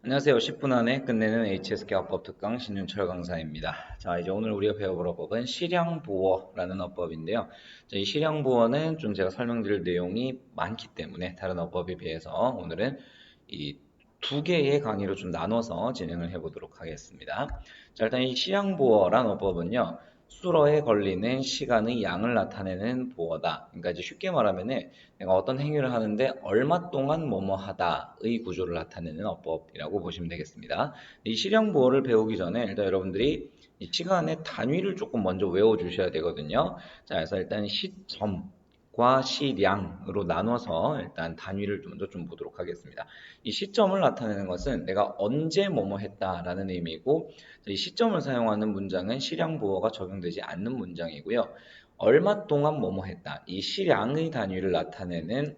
안녕하세요. 10분 안에 끝내는 HSK 어법 특강 신윤철 강사입니다. 자, 이제 오늘 우리가 배워볼 어법은 실향부어라는 어법인데요. 자, 이 실향부어는 좀 제가 설명드릴 내용이 많기 때문에 다른 어법에 비해서 오늘은 이 두 개의 강의로 좀 나눠서 진행을 해보도록 하겠습니다. 자, 일단 이 실향부어란 어법은요. 수러에 걸리는 시간의 양을 나타내는 부어다. 그러니까 이제 쉽게 말하면은 내가 어떤 행위를 하는데 얼마 동안 뭐뭐 하다의 구조를 나타내는 어법이라고 보시면 되겠습니다. 이 실형부호를 배우기 전에 일단 여러분들이 이 시간의 단위를 조금 먼저 외워주셔야 되거든요. 자, 그래서 일단 시점과 시량으로 나눠서 일단 단위를 먼저 좀 보도록 하겠습니다. 이 시점을 나타내는 것은 내가 언제 뭐뭐 했다라는 의미이고, 이 시점을 사용하는 문장은 실량부호가 적용되지 않는 문장이고요. 얼마 동안 뭐뭐 했다. 이 시량의 단위를 나타내는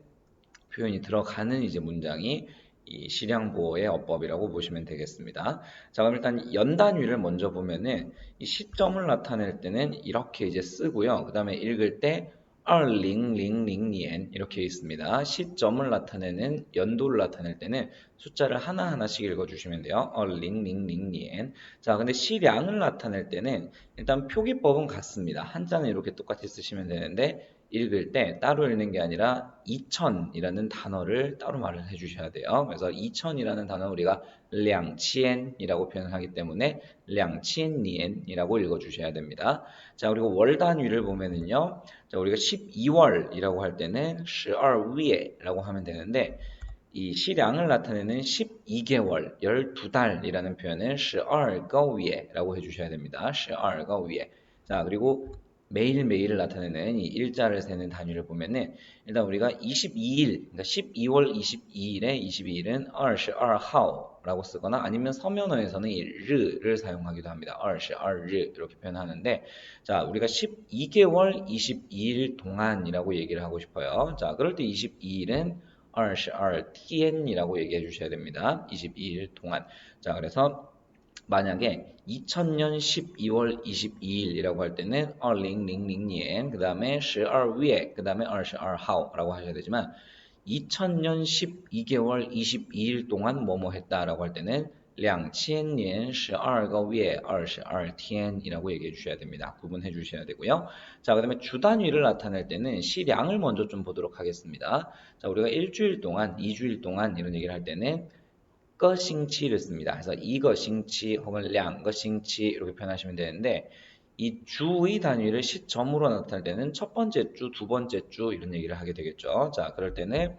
표현이 들어가는 이제 문장이 이 시량보어의 어법이라고 보시면 되겠습니다. 자, 그럼 일단 연 단위를 먼저 보면은 이 시점을 나타낼 때는 이렇게 이제 쓰고요. 그 다음에 읽을 때 2000년 이렇게 있습니다. 시점을 나타내는 연도를 나타낼 때는 숫자를 하나하나씩 읽어주시면 돼요. 2000년. 자, 근데 시량을 나타낼 때는 일단 표기법은 같습니다. 한자는 이렇게 똑같이 쓰시면 되는데 읽을 때 따로 읽는 게 아니라 2000이라는 단어를 따로 말을 해주셔야 돼요. 그래서 2000이라는 단어 우리가 2000이라고 표현하기 때문에 2000년이라고 읽어주셔야 됩니다. 자, 그리고 월 단위를 보면은요. 자, 우리가 12월이라고 할 때는 12위에라고 하면 되는데 이 시량을 나타내는 12개월, 12달이라는 표현은 12个月라고 해주셔야 됩니다. 12个月. 자, 그리고 매일매일을 나타내는 이 일자를 세는 단위를 보면은 일단 우리가 22일, 그러니까 12월 22일에 22일은 22号라고 쓰거나 아니면 서면어에서는 이 르를 사용하기도 합니다. 22르 이렇게 표현하는데 자, 우리가 12개월 22일 동안이라고 얘기를 하고 싶어요. 자, 그럴 때 22일은 22天이라고 얘기해 주셔야 됩니다. 22일 동안. 자, 그래서 만약에 2000년 12월 22일이라고 할 때는 2000년, 그 다음에 12月, 그 다음에 22号라고 하셔야 되지만 2000년 12개월 22일 동안 뭐뭐 했다라고 할 때는 2000년 12个月 22天이라고 얘기해 주셔야 됩니다. 구분해 주셔야 되고요. 자, 그 다음에 주 단위를 나타낼 때는 시량을 먼저 좀 보도록 하겠습니다. 자, 우리가 일주일 동안, 2주일 동안 이런 얘기를 할 때는 个星期를 씁니다. 그래서 一个星期 혹은 两个星期 이렇게 표현하시면 되는데 이 주의 단위를 시점으로 나타낼 때는 첫 번째 주, 두 번째 주 이런 얘기를 하게 되겠죠. 자, 그럴 때는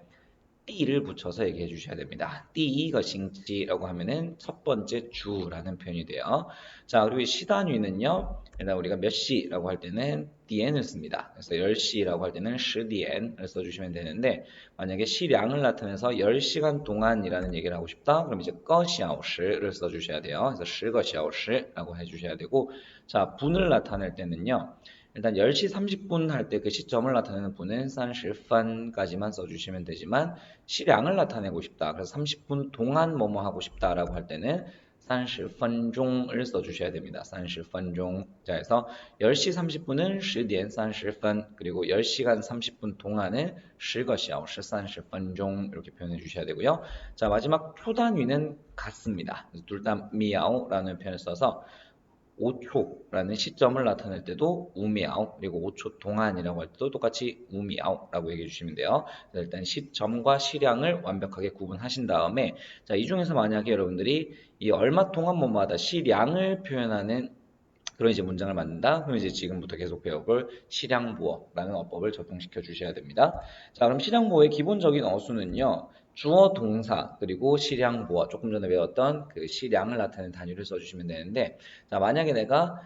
띠를 붙여서 얘기해 주셔야 됩니다. 띠一个星期라고 하면은 첫 번째 주라는 표현이 돼요. 자, 그리고 시 단위는요. 일단 우리가 몇 시라고 할 때는 디엔을 씁니다. 그래서 10시라고 할 때는 10디엔을 써주시면 되는데 만약에 시량을 나타내서 10시간 동안이라는 얘기를 하고 싶다. 그럼 이제 个小时를 써주셔야 돼요. 그래서 10个小时라고 해주셔야 되고 자, 분을 나타낼 때는요. 일단 10시 30분 할 때 그 시점을 나타내는 분은 30분까지만 써주시면 되지만 시량을 나타내고 싶다. 그래서 30분 동안 뭐뭐 하고 싶다라고 할 때는 30分钟을 써주셔야 됩니다. 30分钟. 자, 그래서 10시 30분은 10点 30분, 그리고 10시간 30분 동안은 10个小时 30分钟 이렇게 표현해 주셔야 되고요. 자, 마지막 표 단위는 같습니다. 둘 다 미야오라는 표현을 써서 5초라는 시점을 나타낼 때도 우미아오, 그리고 5초 동안이라고 할 때도 똑같이 우미아오라고 얘기해 주시면 돼요. 일단 시점과 시량을 완벽하게 구분하신 다음에 자, 이 중에서 만약에 여러분들이 이 얼마 동안 뭐마다 시량을 표현하는 그런 이제 문장을 만든다. 그럼 이제 지금부터 계속 배워볼 실향부어라는 어법을 적용시켜 주셔야 됩니다. 자, 그럼 실향부어의 기본적인 어수는요. 주어, 동사, 그리고 실향부어. 조금 전에 배웠던 그 실량을 나타내는 단위를 써주시면 되는데, 자, 만약에 내가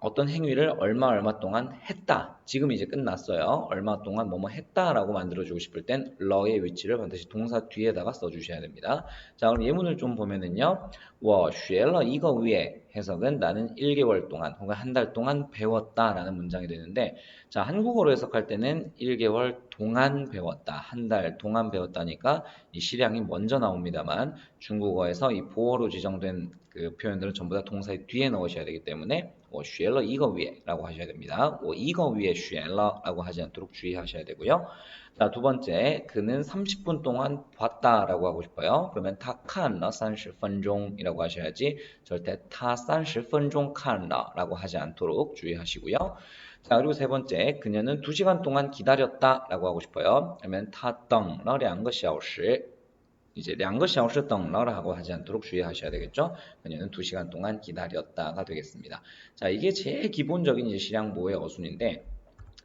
어떤 행위를 얼마 동안 했다. 지금 이제 끝났어요. 얼마 동안 뭐뭐 했다라고 만들어주고 싶을 땐 러의 위치를 반드시 동사 뒤에다가 써주셔야 됩니다. 자, 그럼 예문을 좀 보면은요. 我学了一个月 해석은 나는 1개월 동안 혹은 한 달 동안 배웠다라는 문장이 되는데 자, 한국어로 해석할 때는 1개월 동안 배웠다, 한 달 동안 배웠다니까 이 시량이 먼저 나옵니다만 중국어에서 이 보어로 지정된 그 표현들은 전부 다 동사의 뒤에 넣으셔야 되기 때문에 我学了一个月라고 하셔야 됩니다. 我一个月学了라고 하지 않도록 주의하셔야 되고요. 자, 두 번째, 그는 30분 동안 봤다라고 하고 싶어요. 그러면 他看了 30分钟이라고 하셔야지 절대 他30分钟看了라고 하지 않도록 주의하시고요. 자, 그리고 세 번째, 그녀는 2시간 동안 기다렸다라고 하고 싶어요. 그러면 他等了2个小时 이제 2个小时等了라고 하지 않도록 주의하셔야 되겠죠. 그녀는 2시간 동안 기다렸다가 되겠습니다. 자, 이게 제일 기본적인 이제 실향보호의 어순인데,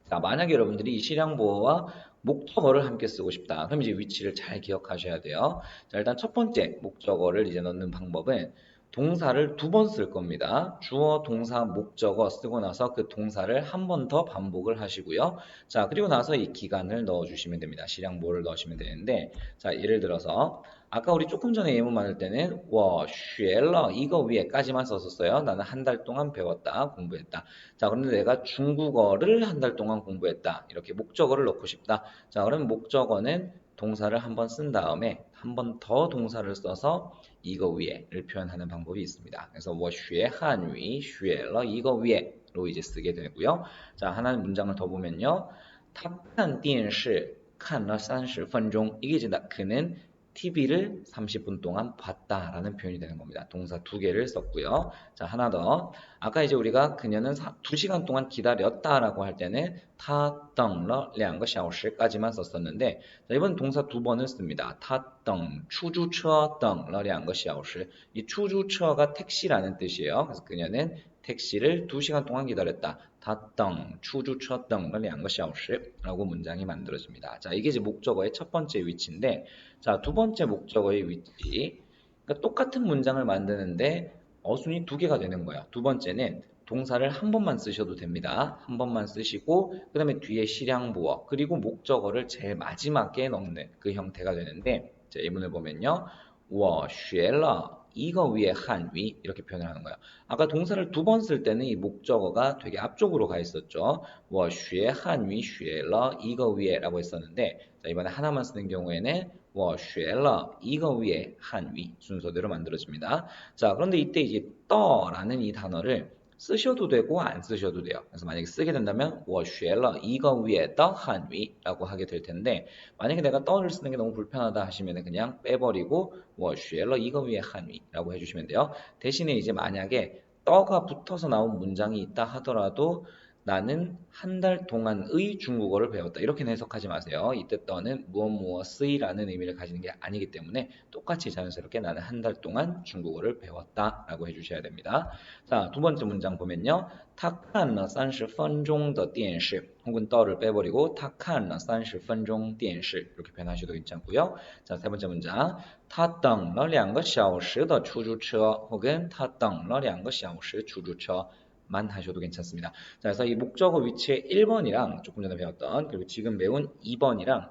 자, 만약에 여러분들이 이 실향보호와 목적어를 함께 쓰고 싶다. 그럼 이제 위치를 잘 기억하셔야 돼요. 자, 일단 첫 번째 목적어를 이제 넣는 방법은 동사를 2번 쓸 겁니다. 주어, 동사, 목적어 쓰고 나서 그 동사를 한 번 더 반복을 하시고요. 자, 그리고 나서 이 기간을 넣어주시면 됩니다. 실향보호를 넣으시면 되는데, 자, 예를 들어서 아까 우리 조금 전에 예문 만들 때는 我学了 이거 위에까지만 썼었어요. 나는 한 달 동안 배웠다, 공부했다. 자, 그런데 내가 중국어를 한 달 동안 공부했다. 이렇게 목적어를 넣고 싶다. 자, 그러면 목적어는 동사를 한 번 쓴 다음에 한 번 더 동사를 써서 이거 위에를 표현하는 방법이 있습니다. 그래서 我学汉语学了 이거 위에로 이제 쓰게 되고요. 자, 하나는 문장을 더 보면요. 他看电视看了30分钟 이게 이제 그는 TV를 30분 동안 봤다라는 표현이 되는 겁니다. 동사 2개를 썼고요. 자, 하나 더. 아까 이제 우리가 그녀는 2시간 동안 기다렸다라고 할 때는 他等了2个小时까지만 썼었는데, 자, 이번 동사 2번을 씁니다. 他等出租车等了2个小时. 이 出租车가 택시라는 뜻이에요. 그래서 그녀는 택시를 2시간 동안 기다렸다. 他等出租车等了2个小时라고 문장이 만들어집니다. 자, 이게 이제 목적어의 첫 번째 위치인데, 자, 두 번째 목적어의 위치. 그러니까 똑같은 문장을 만드는데 어순이 2개가 되는 거예요. 두 번째는 동사를 한 번만 쓰셔도 됩니다. 한 번만 쓰시고 그 다음에 뒤에 실향보어 그리고 목적어를 제일 마지막에 넣는 그 형태가 되는데, 자, 예문을 보면요. 我学了 이거 위에 한위 이렇게 표현을 하는 거예요. 아까 동사를 2번 쓸 때는 이 목적어가 되게 앞쪽으로 가 있었죠. 我学汉语学了 이거 위에라고 했었는데, 자, 이번에 하나만 쓰는 경우에는 我学了 이거 위에 한위 순서대로 만들어집니다. 자, 그런데 이때 이제 떠라는 이 단어를 쓰셔도 되고 안 쓰셔도 돼요. 그래서 만약에 쓰게 된다면 我学了 이거 위에 떠 한위라고 하게 될 텐데, 만약에 내가 떠를 쓰는 게 너무 불편하다 하시면 그냥 빼버리고 我学了 이거 위에 한위라고 해주시면 돼요. 대신에 이제 만약에 떠가 붙어서 나온 문장이 있다 하더라도 나는 한 달 동안의 중국어를 배웠다. 이렇게는 해석하지 마세요. 이때 떠는 무엇 무엇의라는 의미를 가지는 게 아니기 때문에 똑같이 자연스럽게 나는 한 달 동안 중국어를 배웠다 라고 해주셔야 됩니다. 자, 두 번째 문장 보면요. 他看了30分钟的电视 혹은 떠를 빼버리고 他看了30分钟电视 이렇게 표현하셔도 괜찮고요. 자, 세 번째 문장 他等了2个小时的出租车 혹은 他等了2个小时出租车만 하셔도 괜찮습니다. 자, 그래서 이 목적어 위치의 1번이랑 조금 전에 배웠던 그리고 지금 배운 2번이랑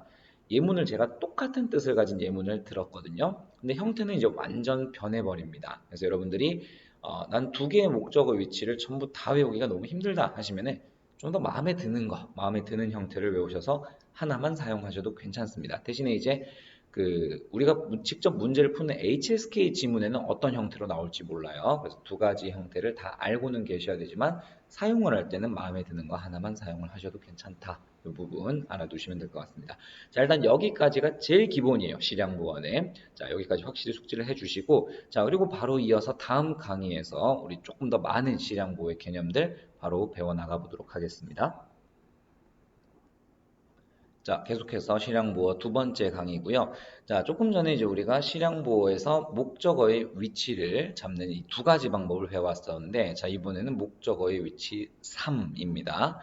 예문을 제가 똑같은 뜻을 가진 예문을 들었거든요. 근데 형태는 이제 완전 변해버립니다. 그래서 여러분들이 난 2개의 목적어 위치를 전부 다 외우기가 너무 힘들다 하시면은 좀 더 마음에 드는 거, 마음에 드는 형태를 외우셔서 하나만 사용하셔도 괜찮습니다. 대신에 이제 우리가 직접 문제를 푸는 HSK 지문에는 어떤 형태로 나올지 몰라요. 그래서 2가지 형태를 다 알고는 계셔야 되지만 사용을 할 때는 마음에 드는 거 하나만 사용을 하셔도 괜찮다. 이 부분 알아두시면 될 것 같습니다. 자, 일단 여기까지가 제일 기본이에요. 실향보원에. 자, 여기까지 확실히 숙지를 해주시고, 자, 그리고 바로 이어서 다음 강의에서 우리 조금 더 많은 실향보호의 개념들 바로 배워나가 보도록 하겠습니다. 자, 계속해서 실향보호 두 번째 강의고요. 자, 조금 전에 이제 우리가 실향보호에서 목적어의 위치를 잡는 이 2가지 방법을 배워왔었는데, 자, 이번에는 목적어의 위치 3입니다.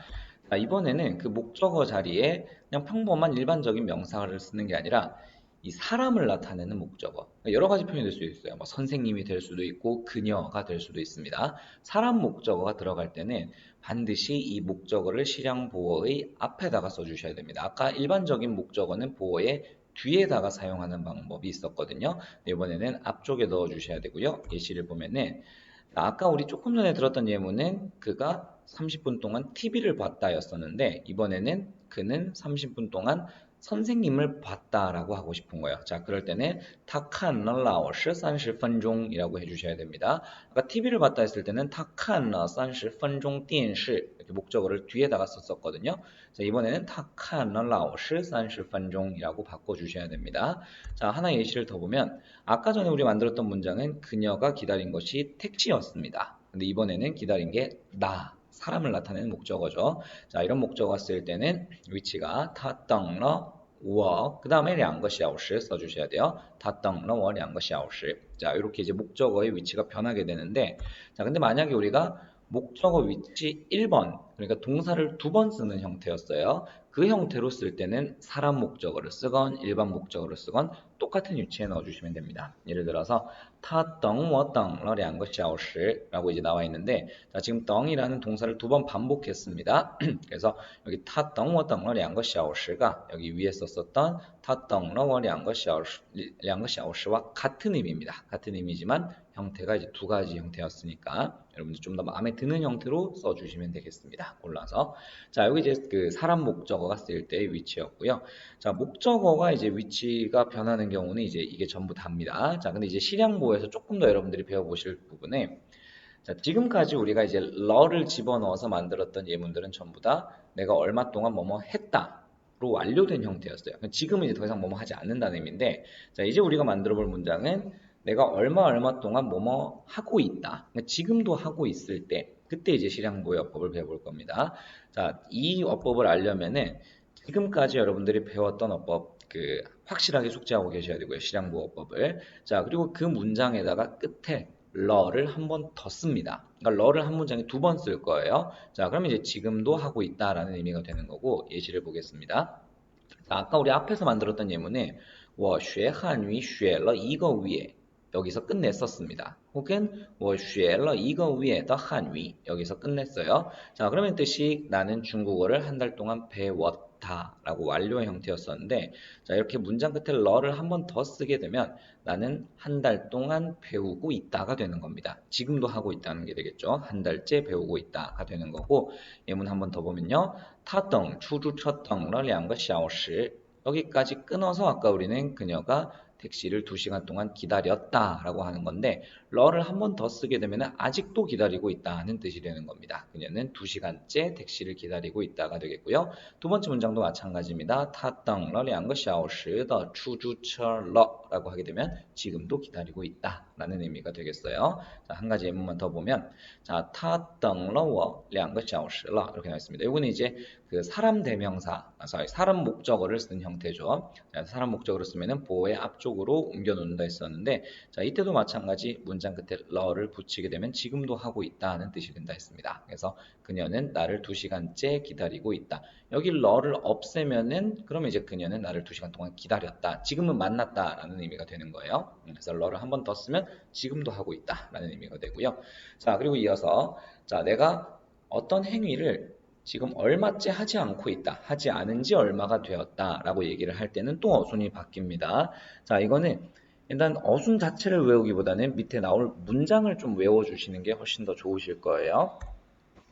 자, 이번에는 그 목적어 자리에 그냥 평범한 일반적인 명사를 쓰는 게 아니라 이 사람을 나타내는 목적어. 여러 가지 표현이 될 수 있어요. 뭐 선생님이 될 수도 있고 그녀가 될 수도 있습니다. 사람 목적어가 들어갈 때는 반드시 이 목적어를 실향보어의 앞에다가 써주셔야 됩니다. 아까 일반적인 목적어는 보어의 뒤에다가 사용하는 방법이 있었거든요. 이번에는 앞쪽에 넣어주셔야 되고요. 예시를 보면은 아까 우리 조금 전에 들었던 예문은 그가 30분 동안 TV를 봤다 였었는데, 이번에는 그는 30분 동안 선생님을 봤다라고 하고 싶은 거예요. 자, 그럴 때는 他看了老师 30分钟이라고 해주셔야 됩니다. 아까 TV를 봤다 했을 때는 他看了 30分钟 电视 이렇게 목적어를 뒤에다가 썼었거든요. 자, 이번에는 他看了老师 30分钟이라고 바꿔주셔야 됩니다. 자, 하나 예시를 더 보면 아까 전에 우리 만들었던 문장은 그녀가 기다린 것이 택시였습니다. 근데 이번에는 기다린 게 사람을 나타내는 목적어죠. 자, 이런 목적어 쓸 때는 위치가 他等了我 그 다음에 2个小时 써주셔야 돼요. 他等了我 2个小时. 자, 이렇게 이제 목적어의 위치가 변하게 되는데, 자, 근데 만약에 우리가 목적어 위치 1번, 그러니까 동사를 2번 쓰는 형태였어요. 그 형태로 쓸 때는 사람 목적어를 쓰건 일반 목적어를 쓰건 똑같은 위치에 넣어주시면 됩니다. 예를 들어서 他等我等了2个小时라고 이제 나와 있는데, 자, 지금 等이라는 동사를 2번 반복했습니다. 그래서 여기 他等我等了2个小时가 여기 위에 썼었던 他等了我2个小时와 같은 의미입니다. 같은 의미지만 형태가 이제 두 가지 형태였으니까 여러분들 좀 더 마음에 드는 형태로 써주시면 되겠습니다. 골라서. 자, 여기 이제 그 사람 목적어가 쓰일 때의 위치였고요. 자, 목적어가 이제 위치가 변하는 경우는 이제 이게 전부 답니다. 자, 근데 이제 실양보에서 조금 더 여러분들이 배워보실 부분에, 자, 지금까지 우리가 이제 러를 집어넣어서 만들었던 예문들은 전부 다 내가 얼마 동안 뭐뭐 했다로 완료된 형태였어요. 지금은 이제 더 이상 뭐뭐 하지 않는다는 의미인데, 자, 이제 우리가 만들어 볼 문장은 내가 얼마 동안 뭐뭐 하고 있다. 그러니까 지금도 하고 있을 때, 그때 이제 실양보의 어법을 배워볼 겁니다. 자, 이 어법을 알려면은 지금까지 여러분들이 배웠던 어법 확실하게 숙지하고 계셔야 되고요. 실양보 어법을. 자, 그리고 그 문장에다가 끝에 러를 한 번 더 씁니다. 그러니까 러를 한 문장에 2번 쓸 거예요. 자, 그러면 이제 지금도 하고 있다라는 의미가 되는 거고, 예시를 보겠습니다. 자, 아까 우리 앞에서 만들었던 예문에 我学汉语学了一个月 여기서 끝냈었습니다. 혹은 我学了一个月的汉语 여기서 끝냈어요. 자, 그러면 뜻이 나는 중국어를 한 달 동안 배웠다 라고 완료의 형태였었는데, 자, 이렇게 문장 끝에 러를 한 번 더 쓰게 되면 나는 한 달 동안 배우고 있다가 되는 겁니다. 지금도 하고 있다는 게 되겠죠. 한 달째 배우고 있다가 되는 거고, 예문 한 번 더 보면요. 他等出租车等了2个小时 여기까지 끊어서 아까 우리는 그녀가 택시를 2시간 동안 기다렸다라고 하는 건데, 러를 한 번 더 쓰게 되면 아직도 기다리고 있다는 뜻이 되는 겁니다. 그녀는 2시간째 택시를 기다리고 있다가 되겠고요. 두 번째 문장도 마찬가지입니다. 他等了2个小时的出租车了 라고 하게 되면 지금도 기다리고 있다 라는 의미가 되겠어요. 자, 한 가지 예문만 더 보면, 자, 他等了我2个小时了 이렇게 나와 있습니다. 이거는 이제 그 사람 대명사, 사람 목적어를 쓴 형태죠. 자, 사람 목적어를 쓰면은 보어의 앞쪽으로 옮겨 놓는다 했었는데, 자, 이때도 마찬가지 문장 끝에 러를 붙이게 되면 지금도 하고 있다는 뜻이 된다 했습니다. 그래서 그녀는 나를 2시간째 기다리고 있다. 여기 러를 없애면은 그러면 이제 그녀는 나를 2시간 동안 기다렸다. 지금은 만났다라는 의미가 되는 거예요. 그래서 러를 한 번 더 쓰면 지금도 하고 있다라는 의미가 되고요. 자, 그리고 이어서 자, 내가 어떤 행위를 지금 얼마째 하지 않고 있다. 하지 않은 지 얼마가 되었다라고 얘기를 할 때는 또 어순이 바뀝니다. 자, 이거는 일단 어순 자체를 외우기보다는 밑에 나올 문장을 좀 외워주시는 게 훨씬 더 좋으실 거예요.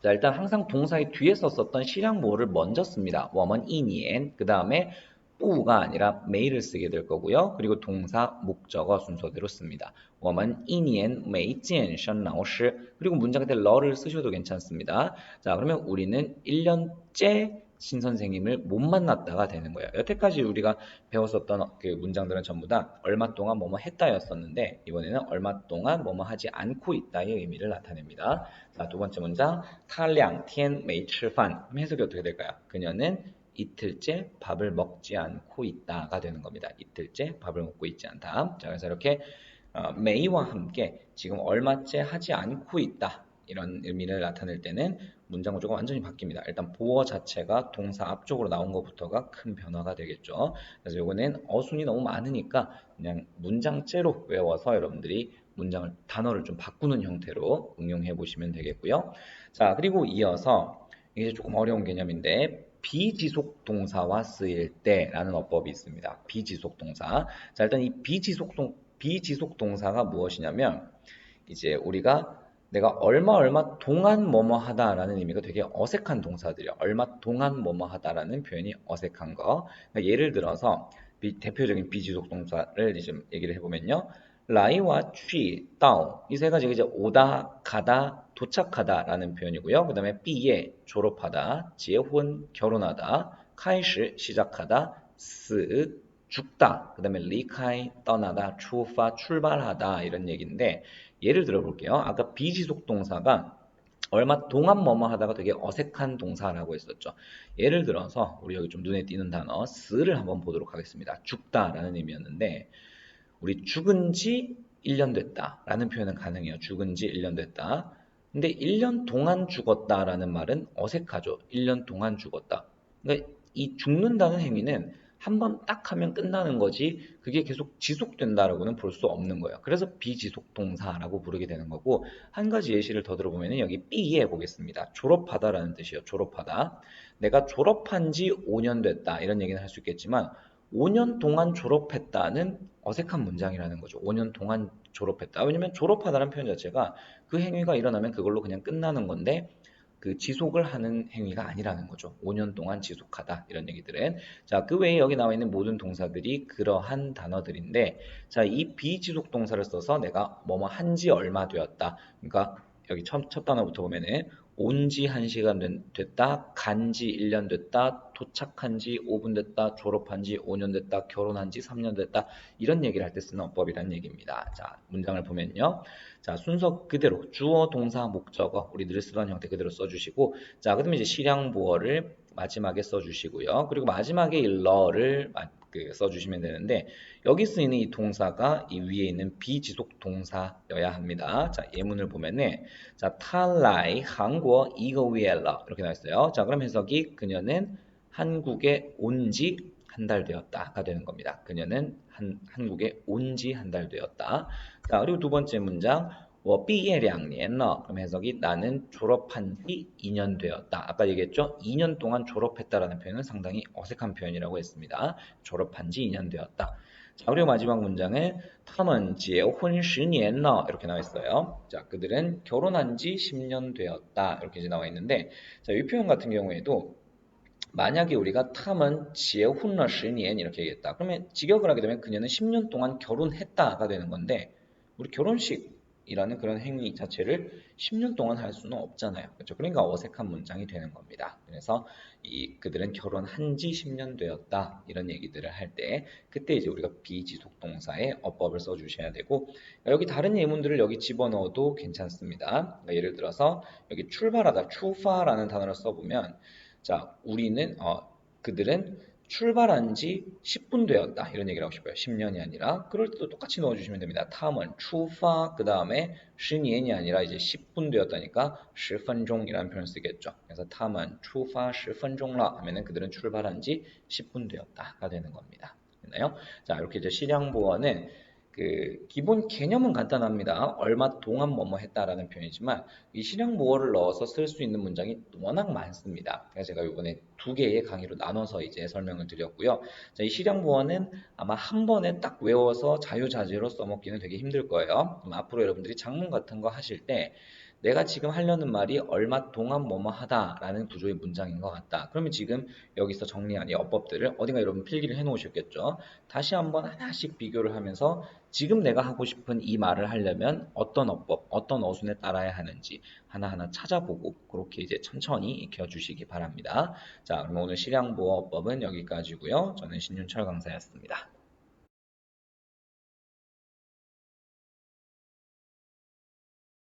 자, 일단 항상 동사의 뒤에 썼었던 실양보를 먼저 씁니다. 我们一年 그 다음에 뿌가 아니라 매일을 쓰게 될 거고요. 그리고 동사, 목적어 순서대로 씁니다. 我们一年没见션老师 그리고 문장 끝에 러를 쓰셔도 괜찮습니다. 자, 그러면 우리는 1년째 신 선생님을 못 만났다가 되는 거예요. 여태까지 우리가 배웠었던 그 문장들은 전부 다 얼마 동안 뭐뭐 했다였었는데, 이번에는 얼마 동안 뭐뭐 하지 않고 있다의 의미를 나타냅니다. 자, 두 번째 문장 他2天没吃饭 해석이 어떻게 될까요? 그녀는 이틀째 밥을 먹지 않고 있다가 되는 겁니다. 이틀째 밥을 먹고 있지 않다. 자, 그래서 이렇게 메이와 함께 지금 얼마째 하지 않고 있다 이런 의미를 나타낼 때는 문장 구조가 완전히 바뀝니다. 일단 보어 자체가 동사 앞쪽으로 나온 것부터가 큰 변화가 되겠죠. 그래서 이거는 어순이 너무 많으니까 그냥 문장째로 외워서 여러분들이 문장을 단어를 좀 바꾸는 형태로 응용해 보시면 되겠고요. 자, 그리고 이어서 이게 조금 어려운 개념인데 비지속 동사와 쓰일 때라는 어법이 있습니다. 비지속 동사. 자, 일단 이 비지속 동사가 무엇이냐면 이제 우리가 내가 얼마 동안 뭐뭐 하다라는 의미가 되게 어색한 동사들이요. 얼마 동안 뭐뭐 하다라는 표현이 어색한 거. 그러니까 예를 들어서 대표적인 비지속 동사를 좀 얘기를 해보면요. 라이와 취, 따오 이 세 가지가 이제 오다, 가다, 도착하다라는 표현이고요. 그 다음에毕业 졸업하다, 结婚 결혼하다, 开始 시작하다, 死 죽다, 그 다음에 리카이 떠나다, 추파 출발하다 이런 얘기인데 예를 들어 볼게요. 아까 비지속 동사가 얼마 동안 뭐뭐 하다가 되게 어색한 동사라고 했었죠. 예를 들어서 우리 여기 좀 눈에 띄는 단어 스를 한번 보도록 하겠습니다. 죽다라는 의미였는데 우리 죽은 지 1년 됐다 라는 표현은 가능해요. 죽은 지 1년 됐다. 근데 1년 동안 죽었다라는 말은 어색하죠. 1년 동안 죽었다. 그러니까 이 죽는다는 행위는 한 번 딱 하면 끝나는 거지 그게 계속 지속된다라고는 볼 수 없는 거예요. 그래서 비지속 동사라고 부르게 되는 거고 한 가지 예시를 더 들어보면 여기 B에 보겠습니다. 졸업하다라는 뜻이에요. 졸업하다. 내가 졸업한 지 5년 됐다 이런 얘기는 할 수 있겠지만 5년 동안 졸업했다는 어색한 문장이라는 거죠. 5년 동안 졸업했다. 왜냐면 졸업하다는 표현 자체가 그 행위가 일어나면 그걸로 그냥 끝나는 건데 그 지속을 하는 행위가 아니라는 거죠. 5년 동안 지속하다 이런 얘기들은 자, 그 외에 여기 나와 있는 모든 동사들이 그러한 단어들인데 자, 이 비지속 동사를 써서 내가 뭐뭐 한지 얼마 되었다. 그러니까 여기 첫 단어부터 보면은 온지 1시간 됐다, 간지 1년 됐다, 도착한 지 5분 됐다, 졸업한 지 5년 됐다, 결혼한 지 3년 됐다 이런 얘기를 할 때 쓰는 어법이라는 얘기입니다. 자, 문장을 보면요. 자, 순서 그대로 주어, 동사, 목적어 우리 늘 쓰던 형태 그대로 써주시고 자, 그다음에 이제 실향부어를 마지막에 써주시고요. 그리고 마지막에 이 러를 써주시면 되는데 여기 쓰이는 이 동사가 이 위에 있는 비지속 동사여야 합니다. 자, 예문을 보면은 자, 他来 한국 2个月了 이렇게 나와 있어요. 자, 그럼 해석이 그녀는 한국에 온 지 한 달 되었다가 되는 겁니다. 그녀는 한국에 온 지 한 달 되었다. 자, 그리고 두 번째 문장 我毕业2年了 그럼 해석이 나는 졸업한 지 2년 되었다. 아까 얘기했죠? 2년 동안 졸업했다라는 표현은 상당히 어색한 표현이라고 했습니다. 졸업한 지 2년 되었다. 자, 그리고 마지막 문장은 他们结婚10年了 이렇게 나와 있어요. 자, 그들은 결혼한 지 10년 되었다. 이렇게 이제 나와 있는데 자, 이 표현 같은 경우에도 만약에 우리가 他们结婚了10年 이렇게 얘기했다. 그러면 직역을 하게 되면 그녀는 10년 동안 결혼했다가 되는 건데 우리 결혼식이라는 그런 행위 자체를 10년 동안 할 수는 없잖아요. 그렇죠? 그러니까 어색한 문장이 되는 겁니다. 그래서 그들은 결혼한 지 10년 되었다. 이런 얘기들을 할 때 그때 이제 우리가 비지속 동사의 어법을 써 주셔야 되고 여기 다른 예문들을 여기 집어넣어도 괜찮습니다. 그러니까 예를 들어서 여기 출발하다, 출파라는 단어를 써보면 자, 그들은 출발한 지 10분 되었다. 이런 얘기를 하고 싶어요. 10년이 아니라. 그럴 때도 똑같이 넣어주시면 됩니다. 他们 出发, 그 다음에 10년이 아니라 이제 10분 되었다니까 10分钟이라는 표현을 쓰겠죠. 그래서 他们 出发 10分钟了 하면은 그들은 출발한 지 10분 되었다가 되는 겁니다. 됐나요? 자, 이렇게 이제 실향보어는 기본 개념은 간단합니다. 얼마 동안 뭐뭐 했다라는 표현이지만 이 실형보어를 넣어서 쓸 수 있는 문장이 워낙 많습니다. 그래서 제가 이번에 두 개의 강의로 나눠서 이제 설명을 드렸고요. 자, 이 실형보어는 아마 한 번에 딱 외워서 자유자재로 써먹기는 되게 힘들 거예요. 그럼 앞으로 여러분들이 작문 같은 거 하실 때 내가 지금 하려는 말이 얼마 동안 뭐뭐 하다라는 구조의 문장인 것 같다. 그러면 지금 여기서 정리한 이 어법들을 어딘가 여러분 필기를 해 놓으셨겠죠. 다시 한번 하나씩 비교를 하면서 지금 내가 하고 싶은 이 말을 하려면 어떤 어법, 어떤 어순에 따라야 하는지 하나하나 찾아보고 그렇게 이제 천천히 익혀주시기 바랍니다. 자, 그럼 오늘 실향보어법은 여기까지고요. 저는 신윤철 강사였습니다.